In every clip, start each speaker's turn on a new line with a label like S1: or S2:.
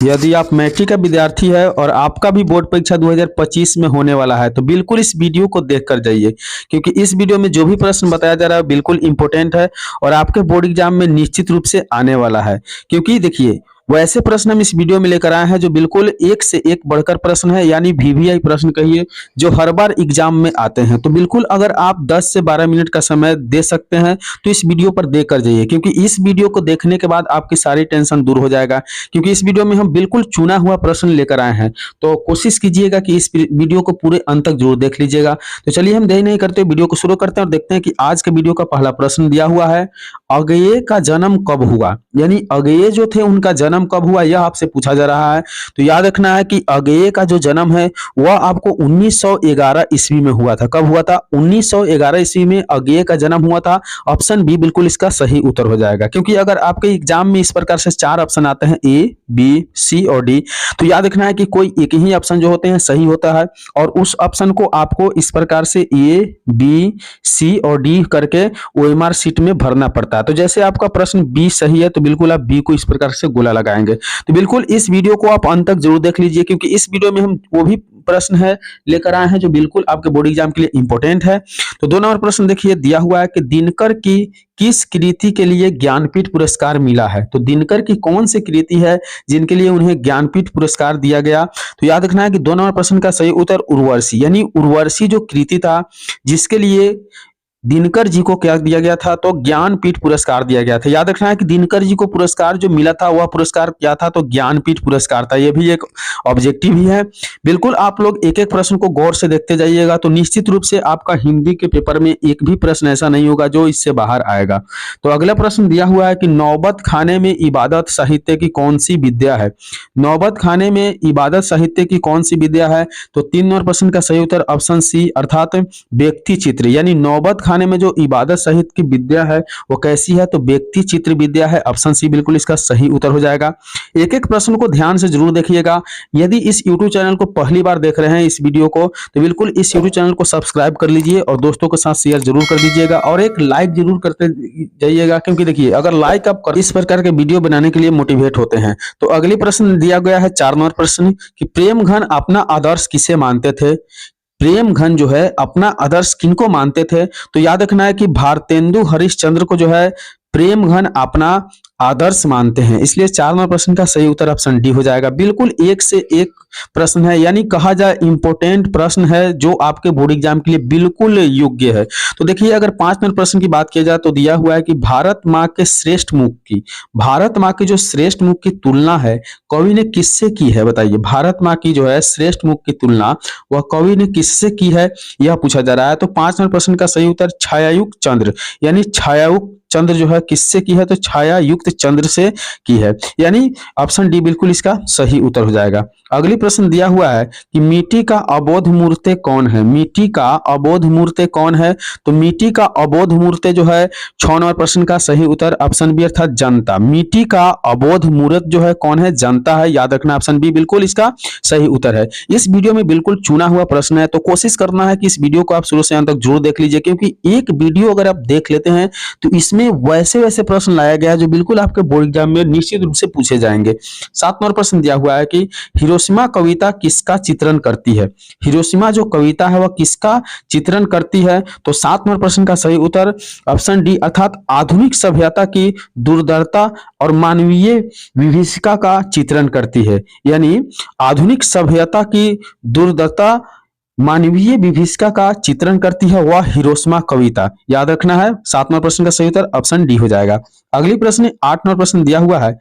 S1: यदि आप मैट्रिक का विद्यार्थी है और आपका भी बोर्ड परीक्षा 2025 में होने वाला है तो बिल्कुल इस वीडियो को देख कर जाइए, क्योंकि इस वीडियो में जो भी प्रश्न बताया जा रहा है बिल्कुल इंपॉर्टेंट है और आपके बोर्ड एग्जाम में निश्चित रूप से आने वाला है। क्योंकि देखिए, वैसे प्रश्न हम इस वीडियो में लेकर आए हैं जो बिल्कुल एक से एक बढ़कर प्रश्न है, यानी वीवीआई प्रश्न कहिए, जो हर बार एग्जाम में आते हैं। तो बिल्कुल अगर आप 10 से 12 मिनट का समय दे सकते हैं तो इस वीडियो पर देकर जाइए, क्योंकि इस वीडियो को देखने के बाद आपकी सारी टेंशन दूर हो जाएगा। क्योंकि इस वीडियो में हम बिल्कुल चुना हुआ प्रश्न लेकर आए हैं, तो कोशिश कीजिएगा कि इस वीडियो को पूरे अंत तक जरूर देख लीजिएगा। तो चलिए हम देरी नहीं करते, वीडियो को शुरू करते हैं और देखते हैं कि आज के वीडियो का पहला प्रश्न दिया हुआ है, अगये का जन्म कब हुआ। यानी अगये जो थे उनका जन्म कब हुआ, यह आपसे पूछा जा रहा है। तो याद रखना है कि अगये का जो जन्म है वह आपको 1911 ईस्वी में हुआ था। कब हुआ था? 1911 ईस्वी में अगये का जन्म हुआ था। ऑप्शन बी बिल्कुल इसका सही उत्तर हो जाएगा, क्योंकि अगर आपके एग्जाम में इस प्रकार से 4 ऑप्शन आते हैं, ए, बी, सी और डी, तो याद रखना है कि कोई एक ही ऑप्शन जो होते हैं सही होता है और उस ऑप्शन को आपको इस प्रकार से ए, बी, सी और डी करके ओएमआर शीट में भरना पड़ता है। तो जैसे आपका प्रश्न बी सही है तो बिल्कुल आप बी को इस प्रकार से गोला लगाएंगे। तो बिल्कुल इस वीडियो को आप अंत तक जरूर देख लीजिए, क्योंकि इस वीडियो में हम वो भी प्रश्न है लेकर आए हैं जो बिल्कुल आपके बोर्ड एग्जाम के लिए इंपॉर्टेंट है। तो 2 नंबर प्रश्न देखिए, दिया हुआ है कि दिनकर की किस कृति के लिए ज्ञानपीठ पुरस्कार मिला है। तो दिनकर की कौन सी कृति है जिनके लिए उन्हें ज्ञानपीठ पुरस्कार दिया गया। तो याद रखना है कि 2 नंबर प्रश्न का सही उत्तर उर्वशी, यानी उर्वशी जो कृति था जिसके लिए दिनकर जी को क्या दिया गया था, तो ज्ञानपीठ पुरस्कार दिया गया था। याद रखना है कि दिनकर जी को पुरस्कार जो मिला था वह पुरस्कार क्या था, तो ज्ञानपीठ पुरस्कार था। यह भी एक ऑब्जेक्टिव ही है। बिल्कुल आप लोग एक एक प्रश्न को गौर से देखते जाइएगा, तो निश्चित रूप से आपका हिंदी के पेपर में एक भी प्रश्न ऐसा नहीं होगा जो इससे बाहर आएगा। तो अगला प्रश्न दिया हुआ है कि नौबत खाने में इबादत साहित्य की कौन सी विद्या है। नौबत खाने में इबादत साहित्य की कौन सी विद्या है, तो 3 नंबर प्रश्न का सही उत्तर ऑप्शन सी अर्थात व्यक्ति चित्र। यानी नौबत खाने में जो इबादत सहित की विद्या है वो कैसी है, तो व्यक्ति चित्र विद्या है। ऑप्शन सी बिल्कुल इसका सही उत्तर हो जाएगा। एक एक प्रश्न को ध्यान से जरूर देखिएगा। यदि इस YouTube चैनल को पहली बार देख रहे हैं इस वीडियो को, तो बिल्कुल इस YouTube चैनल को सब्सक्राइब कर लीजिए और दोस्तों के साथ शेयर जरूर कर दीजिएगा और एक लाइक जरूर करते जाइएगा, क्योंकि देखिए अगर लाइक आप इस प्रकार के वीडियो बनाने के लिए मोटिवेट होते हैं। तो अगली प्रश्न दिया गया है 4 नंबर प्रश्न कि प्रेम घन अपना आदर्श किसे मानते थे। प्रेम घन जो है अपना आदर्श किनको मानते थे, तो याद रखना है कि भारतेंदु हरिश्चंद्र को जो है प्रेम घन अपना आदर्श मानते हैं। इसलिए 4 नंबर प्रश्न का सही उत्तर ऑप्शन डी हो जाएगा। बिल्कुल एक से एक प्रश्न है, यानी कहा जाए इंपॉर्टेंट प्रश्न है जो आपके बोर्ड एग्जाम के लिए बिल्कुल योग्य है। तो देखिए अगर 5 नंबर प्रश्न की बात किया जाए तो दिया हुआ है कि भारत माँ के श्रेष्ठ मुख की, भारत माँ के जो श्रेष्ठ मुख की तुलना है कवि ने किससे की है। बताइए, भारत माँ की जो है श्रेष्ठ मुख की तुलना वह कवि ने किससे की है, यह पूछा जा रहा है। तो 5 नंबर प्रश्न का सही उत्तर छायायुक्त चंद्र, यानी छायायुक्त चंद्र जो है किससे की है, तो छायायुक्त चंद्र से की है। यानी ऑप्शन डी बिल्कुल इसका सही उत्तर हो जाएगा। अगली प्रश्न दिया हुआ है कि मिट्टी का अबोध मूर्ति कौन है। मिट्टी का अबोध मूर्ति कौन है, तो मिट्टी का अबोध मूर्ति जो है 6 नंबर प्रश्न का सही उत्तर ऑप्शन बी अर्थात जनता। मिट्टी का अबोध मूर्त जो है कौन है, जनता है। याद रखना ऑप्शन बी बिल्कुल इसका सही उत्तर है। इस वीडियो में बिल्कुल चुना हुआ प्रश्न है, तो कोशिश करना है कि इस वीडियो को आप शुरू से अंत तक जरूर देख लीजिए, क्योंकि एक वीडियो अगर आप देख लेते हैं तो इसमें वैसे वैसे प्रश्न लाया गया है जो बिल्कुल आपके बोर्ड एग्जाम में निश्चित रूप से पूछे जाएंगे। 7 नंबर प्रश्न दिया हुआ है कि हिरोशिमा कविता किसका चित्रण करती है। हिरोशिमा जो कविता है वह किसका चित्रण करती है, तो 7 नंबर प्रश्न का सही उत्तर ऑप्शन डी अर्थात आधुनिक सभ्यता की दुर्दरता और मानवीय विभीषिका का चित्रण करती है। यानी आधुनिक सभ्यता की दुर्दरता मानवीय विभीषिका का चित्रण करती है वह हिरोशिमा कविता। याद रखना है 7 नंबर प्रश्न का सही उत्तर ऑप्शन डी हो जाएगा। अगली प्रश्न 8 नंबर प्रश्न दिया हुआ है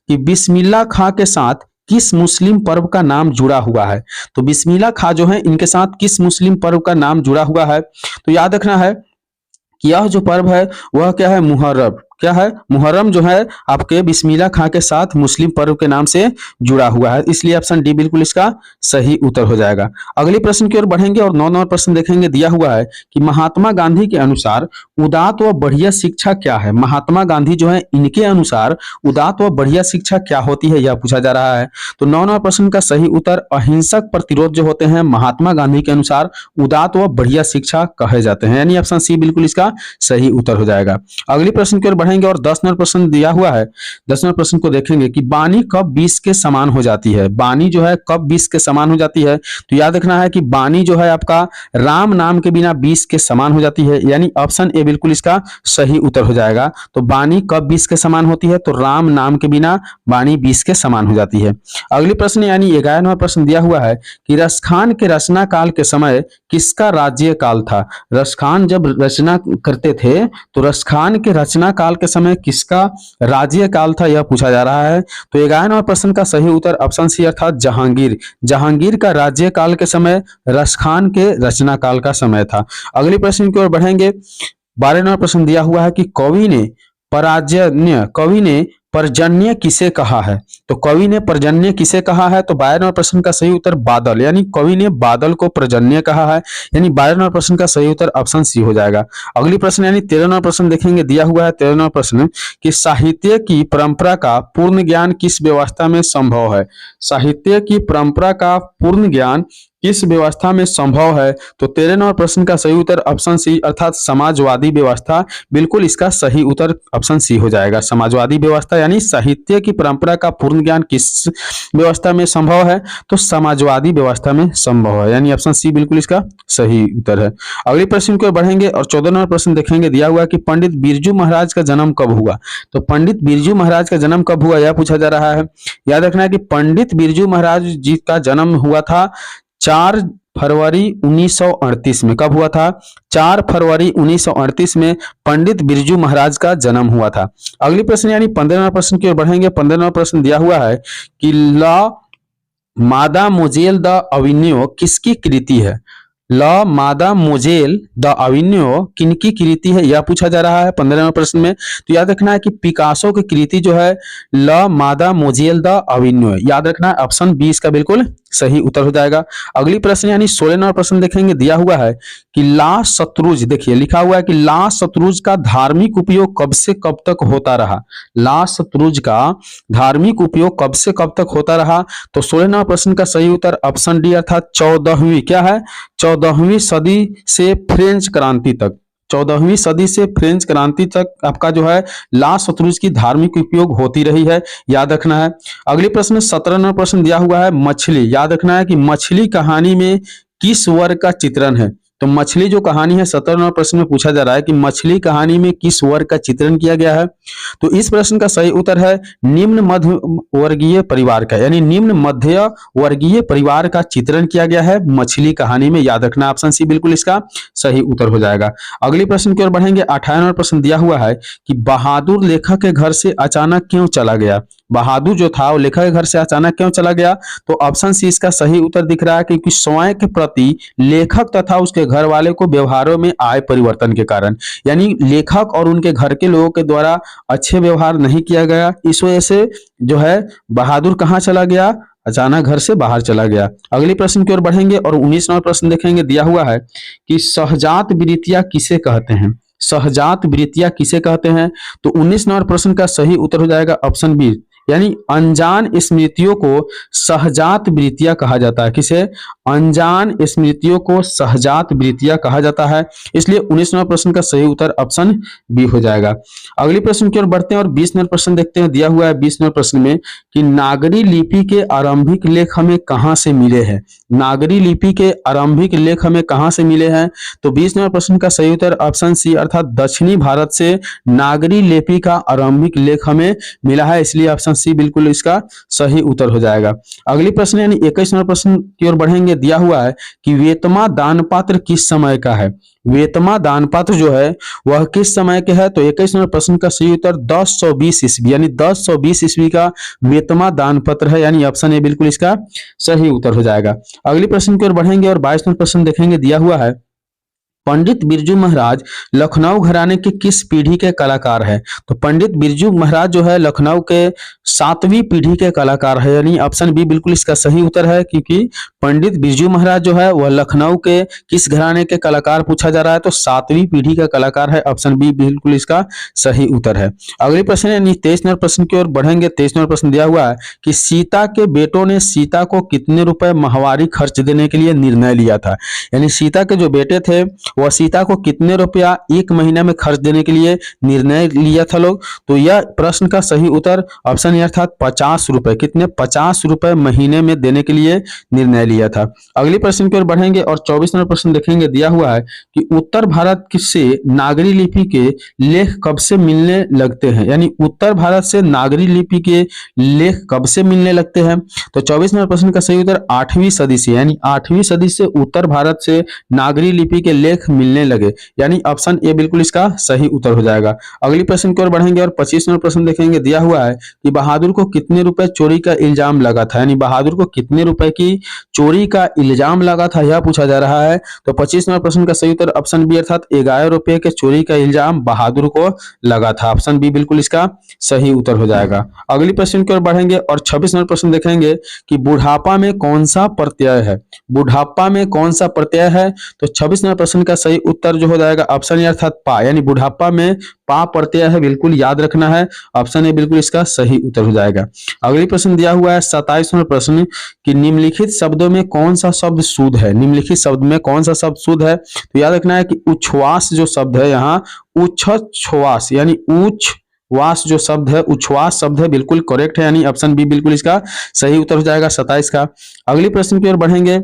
S1: कि बिस्मिल्लाह खां के साथ किस मुस्लिम पर्व का नाम जुड़ा हुआ है। तो बिस्मिल्लाह खां जो है इनके साथ किस मुस्लिम पर्व का नाम जुड़ा हुआ है, तो याद रखना है कि यह जो पर्व है वह क्या है, मुहर्रम। क्या है, मुहर्रम जो है आपके बिस्मिल्लाह खां के साथ मुस्लिम पर्व के नाम से जुड़ा हुआ है। इसलिए ऑप्शन डी बिल्कुल इसका सही उत्तर हो जाएगा। अगले प्रश्न की ओर बढ़ेंगे और 9 नंबर प्रश्न देखेंगे। दिया हुआ है कि महात्मा गांधी के अनुसार उदात्त व बढ़िया शिक्षा क्या है। महात्मा गांधी जो है इनके अनुसार उदात्त व बढ़िया शिक्षा क्या होती है, यह पूछा जा रहा है। तो 9 नंबर प्रश्न का सही उत्तर अहिंसक प्रतिरोध जो होते हैं महात्मा गांधी के अनुसार उदात्त व बढ़िया शिक्षा कहे जाते हैं। यानी ऑप्शन सी बिल्कुल इसका सही उत्तर हो जाएगा। अगले प्रश्न की ओर बढ़ेंगे बढ़ेंगे और 10 नंबर प्रश्न दिया हुआ है। 10 नंबर प्रश्न को देखेंगे कि वाणी कब 20 के समान हो जाती है। वाणी जो है कब 20 के समान हो जाती है, तो याद रखना है कि वाणी जो है आपका राम नाम के बिना 20 के समान हो जाती है, यानी ऑप्शन ए बिल्कुल इसका सही उत्तर हो जाएगा। तो वाणी कब 20 के समान होती है, तो राम नाम के बिना वाणी 20 के समान हो जाती है। अगली प्रश्न यानी 11वां प्रश्न दिया हुआ है कि रसखान के रचना काल के समय किसका राज्य काल था। रसखान जब रचना करते थे तो रसखान के रचना काल के समय किसका राज्य काल था, यह पूछा जा रहा है। तो 11वां प्रश्न का सही उत्तर ऑप्शन सी अर्थात जहांगीर। जहांगीर का राज्य काल के समय रसखान के रचना काल का समय था। अगले प्रश्न की ओर बढ़ेंगे। 12वां प्रश्न दिया हुआ है कि कवि ने पर्जन्य किसे कहा है। तो कवि ने पर्जन्य किसे कहा है, तो 12वां प्रश्न का सही उत्तर बादल, यानी कवि ने बादल को पर्जन्य कहा है, यानी 12वां प्रश्न का सही उत्तर ऑप्शन सी हो जाएगा। अगली प्रश्न यानी 13वां प्रश्न देखेंगे, दिया हुआ है 13वां प्रश्न कि साहित्य की परंपरा का पूर्ण ज्ञान किस व्यवस्था में संभव है। साहित्य की परंपरा का पूर्ण ज्ञान किस व्यवस्था में संभव है, तो 13वां प्रश्न का सही उत्तर ऑप्शन सी अर्थात समाजवादी व्यवस्था, बिल्कुल इसका सही उत्तर ऑप्शन सी हो जाएगा। समाजवादी व्यवस्था यानी साहित्य की परंपरा का पूर्ण ज्ञान किस व्यवस्था में संभव है, तो समाजवादी व्यवस्था में संभव है, यानी ऑप्शन सी बिल्कुल इसका सही उत्तर है। अगले प्रश्न को बढ़ेंगे और 14वां प्रश्न देखेंगे, दिया हुआ कि पंडित बिरजू महाराज का जन्म कब हुआ। तो पंडित बिरजू महाराज का जन्म कब हुआ, यह पूछा जा रहा है। याद रखना है कि पंडित बिरजू महाराज जी का जन्म हुआ था 4 फरवरी 1938 में। कब हुआ था, 4 फरवरी 1938 में पंडित बिरजू महाराज का जन्म हुआ था। अगली प्रश्न यानी 15वां प्रश्न की ओर बढ़ेंगे। 15वां प्रश्न दिया हुआ है कि ला मादा मोजेल द अविन्यो किसकी कृति है। ला मादा मोजेल द अविन्यो किनकी कृति है, यह पूछा जा रहा है 15वें प्रश्न में। तो याद रखना है कि पिकासो की कृति जो है ला मादा मोजेल द अविन्यो, याद रखना है ऑप्शन बी इसका बिल्कुल सही उत्तर हो जाएगा। अगली प्रश्न यानी 16वां प्रश्न देखेंगे, दिया हुआ है कि ला शत्रुज, देखिए लिखा हुआ है कि ला शत्रुज का धार्मिक उपयोग कब से कब तक होता रहा। ला शत्रुज का धार्मिक उपयोग कब से कब तक होता रहा, तो 16वां प्रश्न का सही उत्तर ऑप्शन डी अर्थात 14वीं, क्या है 14वीं सदी से फ्रेंच क्रांति तक। 14वीं सदी से फ्रेंच क्रांति तक आपका जो है ला शत्रुज की धार्मिक उपयोग होती रही है, याद रखना है। अगले प्रश्न 17वां प्रश्न दिया हुआ है मछली। याद रखना है कि मछली कहानी में किस वर्ग का चित्रण है। तो मछली जो कहानी है 17वां प्रश्न में पूछा जा रहा है कि मछली कहानी में किस वर्ग का चित्रण किया गया है। तो इस प्रश्न का सही उत्तर है निम्न मध्य वर्गीय परिवार का, यानी निम्न मध्य वर्गीय परिवार का चित्रण किया गया है मछली कहानी में, याद रखना ऑप्शन सी बिल्कुल इसका सही उत्तर हो जाएगा। अगले प्रश्न की ओर बढ़ेंगे। 58वां प्रश्न दिया हुआ है कि बहादुर लेखक के घर से अचानक क्यों चला गया। बहादुर जो था वो लेखक के घर से अचानक क्यों चला गया, तो ऑप्शन सी इसका सही उत्तर दिख रहा है क्योंकि स्वयं के प्रति लेखक तथा उसके घर वाले को व्यवहारों में आए परिवर्तन के कारण, यानी लेखक और उनके घर के लोगों के द्वारा अच्छे व्यवहार नहीं किया गया, इस वजह से जो है बहादुर कहाँ चला गया, अचानक घर से बाहर चला गया। अगले प्रश्न की ओर बढ़ेंगे और 19वां प्रश्न देखेंगे, दिया हुआ है कि सहजात वृत्तियां किसे कहते हैं। सहजात वृत्तियां किसे कहते हैं, तो 19 नंबर प्रश्न का सही उत्तर हो जाएगा ऑप्शन बी, यानी अनजान स्मृतियों को सहजात वृत्तियां कहा जाता है। किसे, अनजान स्मृतियों को सहजात वृत्तियां कहा जाता है, इसलिए 19वां प्रश्न का सही उत्तर ऑप्शन बी हो जाएगा। अगले प्रश्न की ओर बढ़ते हैं और 20 नंबर प्रश्न देखते हैं। दिया हुआ है 20 नंबर प्रश्न में कि नागरी लिपि के आरंभिक लेख हमें कहां से मिले हैं। नागरी लिपि के आरंभिक लेख हमें कहां से मिले हैं, तो 20 नंबर प्रश्न का सही उत्तर ऑप्शन सी अर्थात दक्षिणी भारत से नागरी लिपि का आरंभिक लेख हमें मिला है, इसलिए ऑप्शन सी बिल्कुल इसका सही उत्तर हो जाएगा। अगली प्रश्न यानी 21 नंबर प्रश्न की ओर बढ़ेंगे। दिया हुआ है कि वेतमा दान पात्र किस समय का है। वेतमा दान पात्र जो है वह किस समय के है, तो 21 नंबर प्रश्न का सही उत्तर 1020 ईस्वी, यानी 1020 ईस्वी का वेतमा दान पत्र है, यानी ऑप्शन ए बिल्कुल इसका सही उत्तर हो जाएगा। अगली प्रश्न की ओर बढ़ेंगे और 22 नंबर प्रश्न देखेंगे। दिया हुआ है पंडित बिरजू महाराज लखनऊ घराने के किस पीढ़ी के कलाकार हैं, तो पंडित बिरजू महाराज जो है लखनऊ के 7वीं पीढ़ी के कलाकार है, यानी ऑप्शन बी बिल्कुल इसका सही उत्तर है, क्योंकि पंडित बिरजू महाराज जो है वह लखनऊ के किस घराने के कलाकार पूछा जा रहा है, तो 7वीं पीढ़ी का कलाकार है, ऑप्शन बी बिल्कुल इसका सही उत्तर है। अगले प्रश्न यानी 23 नंबर प्रश्न की ओर बढ़ेंगे। 23 नंबर प्रश्न दिया हुआ है कि सीता के बेटों ने सीता को कितने रुपए माहवारी खर्च देने के लिए निर्णय लिया था, यानी सीता के जो बेटे थे वह सीता को कितने रुपया एक महीना में खर्च देने के लिए निर्णय लिया था लोग। तो यह प्रश्न का सही उत्तर ऑप्शन ए अर्थात 50 रुपए, कितने 50 रुपए महीने में देने के लिए निर्णय लिया था। अगली प्रश्न की ओर बढ़ेंगे और 24 नंबर प्रश्न देखेंगे। दिया हुआ है कि उत्तर भारत से नागरी लिपि के लेख कब से मिलने लगते हैं, यानी उत्तर भारत से नागरी लिपि के लेख कब से मिलने लगते हैं। तो 24 नंबर प्रश्न का सही उत्तर 8वीं सदी से, यानी 8वीं सदी से उत्तर भारत से नागरी लिपि के लेख मिलने लगे, यानी ऑप्शन ए बिल्कुल इसका सही उत्तर हो जाएगा। अगली प्रश्न की ओर बढ़ेंगे और 25 नंबर प्रश्न देखेंगे। दिया हुआ है कि बहादुर को कितने रुपए चोरी का इल्जाम लगा था, यानी बहादुर को कितने रुपए की चोरी का इल्जाम लगा था, यह पूछा जा रहा है। तो 25 नंबर प्रश्न का सही उत्तर ऑप्शन बी अर्थात 11 रुपए के चोरी का इल्जाम बहादुर को लगा था। ऑप्शन बी बिल्कुल इसका सही उत्तर हो जाएगा। अगली प्रश्न की ओर बढ़ेंगे और 26 नंबर प्रश्न देखेंगे कि बुढ़ापा में कौन सा प्रत्यय है, बुढ़ापा में कौन सा प्रत्यय है। तो 26 नंबर प्रश्न का सही उत्तर जो हो जाएगा ऑप्शन ए अर्थात पा, यानी बुढ़ापा में पा प्रत्यय है, बिल्कुल याद रखना है। ऑप्शन ए बिल्कुल इसका सही उत्तर हो जाएगा। अगली प्रश्न दिया हुआ है 27 नंबर प्रश्न कि निम्नलिखित शब्दों में कौन सा शब्द शुद्ध है, निम्नलिखित शब्द में कौन सा शब्द शुद्ध है। तो याद रखना है कि उच्छ्वास जो शब्द है यहाँ उच्छ्वास, यानी उच्छ्वास जो शब्द है उच्छ्वास शब्द है, बिल्कुल करेक्ट है, यानी ऑप्शन बी बिल्कुल इसका सही उत्तर हो जाएगा 27 का। अगली प्रश्न की ओर बढ़ेंगे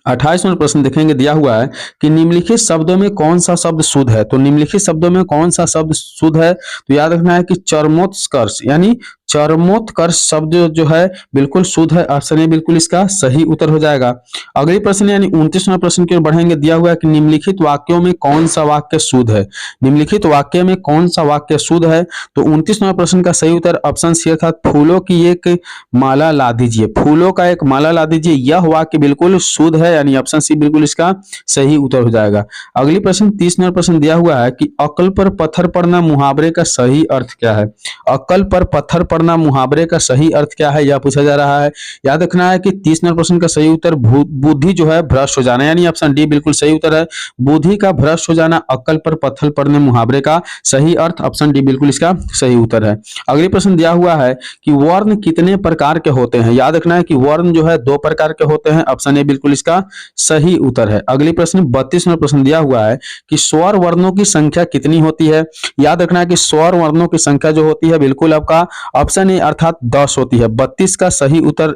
S1: 28 नंबर प्रश्न देखेंगे। दिया हुआ है कि निम्नलिखित शब्दों में कौन सा शब्द शुद्ध है। तो निम्नलिखित शब्दों में कौन सा शब्द शुद्ध है। तो याद रखना है कि चरमोत्कर्ष, यानी चरमोत्कर्ष शब्द जो है बिल्कुल शुद्ध है। ऑप्शन ए बिल्कुल इसका सही उत्तर हो जाएगा। अगली प्रश्न यानी 29वां प्रश्न की ओर बढ़ेंगे। दिया हुआ है कि निम्नलिखित वाक्यों में कौन सा वाक्य शुद्ध है, निम्नलिखित वाक्य में कौन सा वाक्य शुद्ध है। तो 29वां प्रश्न का सही उत्तर ऑप्शन सी अर्थात फूलों की एक माला ला दीजिए, फूलों का एक माला ला दीजिए, यह वाक्य बिल्कुल शुद्ध है, यानी ऑप्शन सी बिल्कुल इसका सही उत्तर हो जाएगा। अगली प्रश्न 30 नंबर प्रश्न दिया हुआ है कि अक्ल पर पत्थर पड़ना मुहावरे का सही अर्थ क्या है। अक्ल पर पत्थर पड़ना मुहावरे का सही अर्थ क्या है, यह पूछा जा रहा है। याद रखना है कि 30 नंबर प्रश्न का सही उत्तर बुद्धि जो है भ्रष्ट हो जाना, यानी ऑप्शन डी बिल्कुल सही उत्तर है। बुद्धि का भ्रष्ट हो जाना अक्ल पर पत्थर पड़ने मुहावरे का सही अर्थ, ऑप्शन डी बिल्कुल इसका सही उत्तर है। अगली प्रश्न दिया हुआ है कि वर्ण कितने प्रकार के होते हैं। याद रखना है कि वर्ण जो है 2 प्रकार के होते हैं, ऑप्शन ए बिल्कुल इसका सही उत्तर है। अगली प्रश्न 32 नंबर प्रश्न दिया हुआ है कि स्वर वर्णों की संख्या कितनी होती है। याद रखना है कि स्वर वर्णों की संख्या जो होती है बिल्कुल आपका ऑप्शन ए अर्थात 10 होती है। 32 का सही उत्तर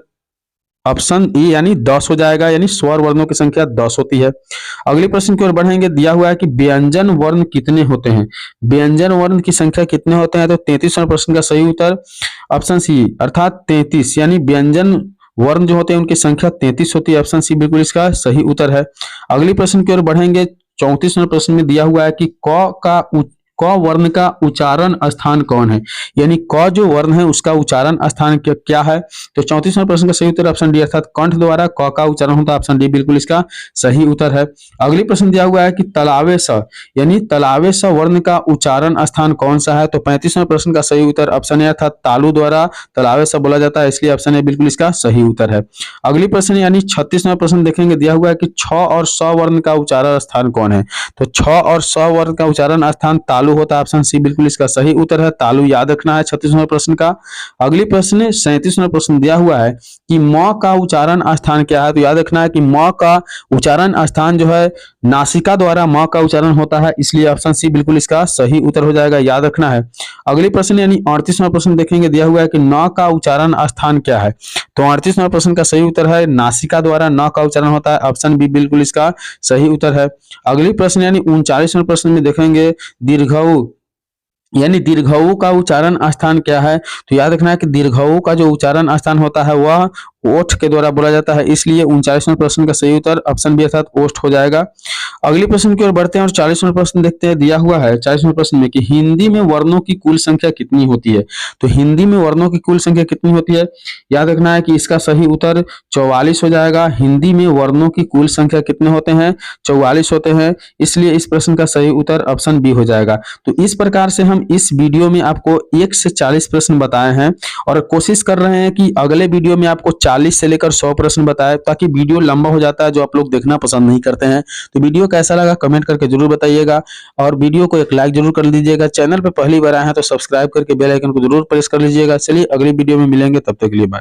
S1: ऑप्शन ई यानी 10 हो जाएगा, यानी स्वर वर्णों की संख्या 10 होती है। अगली प्रश्न की ओर बढ़ेंगे। दिया हुआ है कि व्यंजन वर्ण कितने होते हैं, व्यंजन वर्ण की संख्या कितने होते हैं। तो 33वां प्रश्न का सही उत्तर ऑप्शन सी अर्थात 33, यानी व्यंजन वर्ण जो होते हैं उनकी संख्या 33 होती है। ऑप्शन सी बिल्कुल इसका सही उत्तर है। अगली प्रश्न की ओर बढ़ेंगे। 34वें प्रश्न में दिया हुआ है कि क वर्ण का उच्चारण स्थान कौन है, यानी क जो वर्ण है उसका उच्चारण स्थान क्या है। तो 34वें प्रश्न का सही उत्तर ऑप्शन डी अर्थात कंठ द्वारा क का उच्चारण होता है। ऑप्शन डी बिल्कुल इसका सही उत्तर है। अगली प्रश्न दिया हुआ है कि तलावे स, यानी तलावे स वर्ण का उच्चारण स्थान कौन सा है। तो 35वें प्रश्न का सही उत्तर ऑप्शन ए अर्थात तालु द्वारा तलावे स बोला जाता है, इसलिए ऑप्शन ए बिल्कुल इसका सही उत्तर है। अगली प्रश्न यानी 36वां प्रश्न देखेंगे। दिया हुआ है कि छ और स वर्ण का उच्चारण स्थान कौन है। तो छ और स वर्ण का उच्चारण स्थान तालु होता है। ऑप्शन सी बिल्कुल इसका सही उत्तर है, तालु याद रखना है 36वें प्रश्न का। अगली प्रश्न 37वां प्रश्न दिया हुआ है कि म का उच्चारण स्थान क्या है। तो याद रखना है कि म का उच्चारण स्थान जो है नासिका द्वारा म का उच्चारण होता है, इसलिए ऑप्शन सी बिल्कुल इसका सही उत्तर हो जाएगा, याद रखना है। अगली प्रश्न यानी 38वां प्रश्न देखेंगे। दिया हुआ है कि न का उच्चारण स्थान क्या है। तो 38वां प्रश्न का सही उत्तर है नासिका द्वारा न का उच्चारण होता है। ऑप्शन बी बिल्कुल इसका सही उत्तर है। अगली प्रश्न यानी 39वें प्रश्न में देखेंगे दीर्घऊ, यानी दीर्घऊ का उच्चारण स्थान क्या है। तो याद रखना है कि दीर्घऊ का जो उच्चारण स्थान होता है वह ओठ के द्वारा बोला जाता है, इसलिए 39वें प्रश्न का सही उत्तर ऑप्शन बी अर्थात ओठ हो जाएगा। अगले प्रश्न की ओर बढ़ते हैं और 40वें प्रश्न देखते हैं। दिया हुआ है 40वें प्रश्न में कि हिंदी में वर्णों की कुल संख्या कितनी होती है। तो हिंदी में वर्णों की कुल संख्या कितनी होती है। याद रखना है कि इसका सही उत्तर 44 हो जाएगा। हिंदी में वर्णों की कुल संख्या कितने होते हैं, 44 होते हैं, इसलिए इस प्रश्न का सही उत्तर ऑप्शन बी हो जाएगा। तो इस प्रकार से हम इस वीडियो में आपको 1 से 40 प्रश्न बताए हैं और कोशिश कर रहे हैं कि अगले वीडियो में आपको 40 से लेकर 100 प्रश्न बताए, ताकि वीडियो लंबा हो जाता है जो आप लोग देखना पसंद नहीं करते हैं। तो वीडियो कैसा लगा कमेंट करके जरूर बताइएगा और वीडियो को एक लाइक जरूर कर लीजिएगा। चैनल पर पहली बार आए हैं तो सब्सक्राइब करके बेल आइकन को जरूर प्रेस कर लीजिएगा। चलिए अगली वीडियो में मिलेंगे, तब तक के लिए बाय।